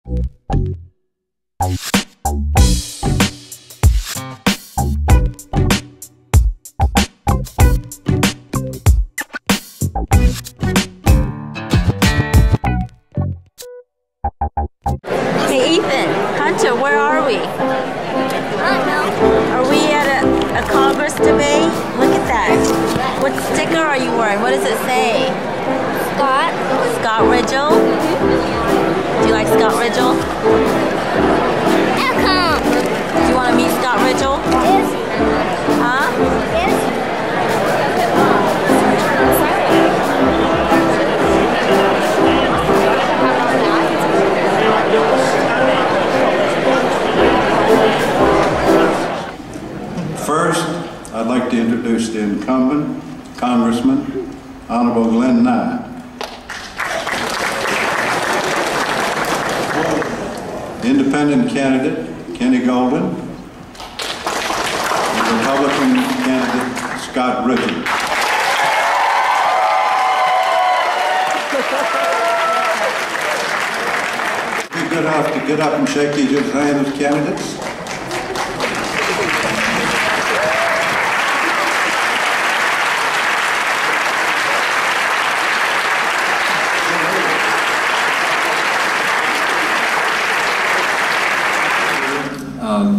Hey Ethan, Hunter, where are we? I don't know. Are we at a Congress debate? Look at that. What sticker are you wearing? What does it say? Scott. Scott Ridgel? Do you like Scott Ridgel? How come? Do you want to meet Scott Ridgel? Yes. Huh? Yes. First, I'd like to introduce the incumbent, Congressman, Honorable Glenn Nye. Independent candidate, Kenny Golden. And Republican candidate, Scott Ridgel. Be good enough to get up and shake each other's hand as candidates.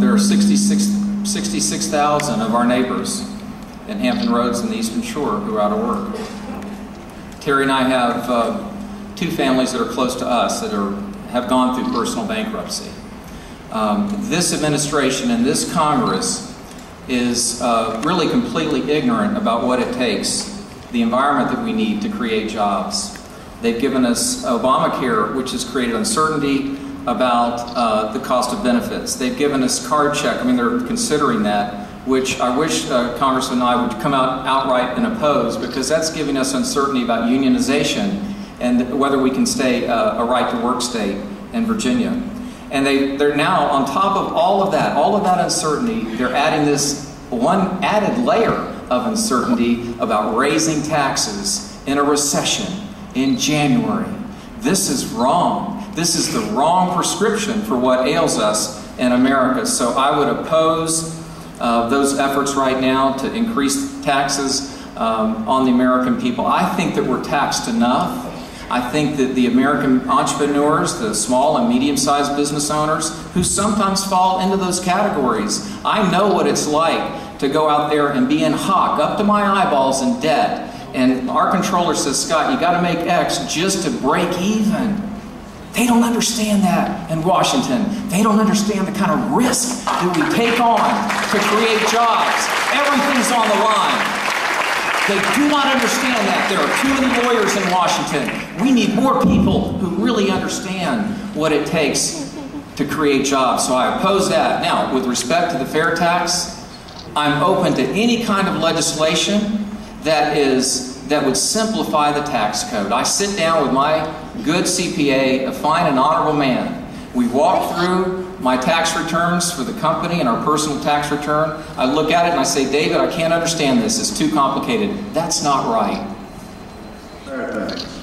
There are 66,000 of our neighbors in Hampton Roads and the Eastern Shore who are out of work. Terry and I have two families that are close to us that have gone through personal bankruptcy. This administration and this Congress is really completely ignorant about what it takes, the environment that we need to create jobs. They've given us Obamacare, which has created uncertainty about the cost of benefits. They've given us card check. I mean, they're considering that, which I wish Congressman and I would come out outright and oppose, because that's giving us uncertainty about unionization and whether we can stay a right-to-work state in Virginia. And they're now, on top of all of that uncertainty, they're adding this one added layer of uncertainty about raising taxes in a recession in January. This is wrong. This is the wrong prescription for what ails us in America. So I would oppose those efforts right now to increase taxes on the American people. I think that we're taxed enough. I think that the American entrepreneurs, the small and medium-sized business owners, who sometimes fall into those categories, I know what it's like to go out there and be in hock, up to my eyeballs in debt. And our controller says, Scott, you got to make X just to break even. They don't understand that in Washington. They don't understand the kind of risk that we take on to create jobs. Everything's on the line. They do not understand that. There are too many lawyers in Washington. We need more people who really understand what it takes to create jobs. So I oppose that. Now, with respect to the fair tax, I'm open to any kind of legislation that would simplify the tax code. I sit down with my good CPA, a fine and honorable man. We walk through my tax returns for the company and our personal tax return. I look at it and I say, David, I can't understand this. It's too complicated. That's not right. Fair tax.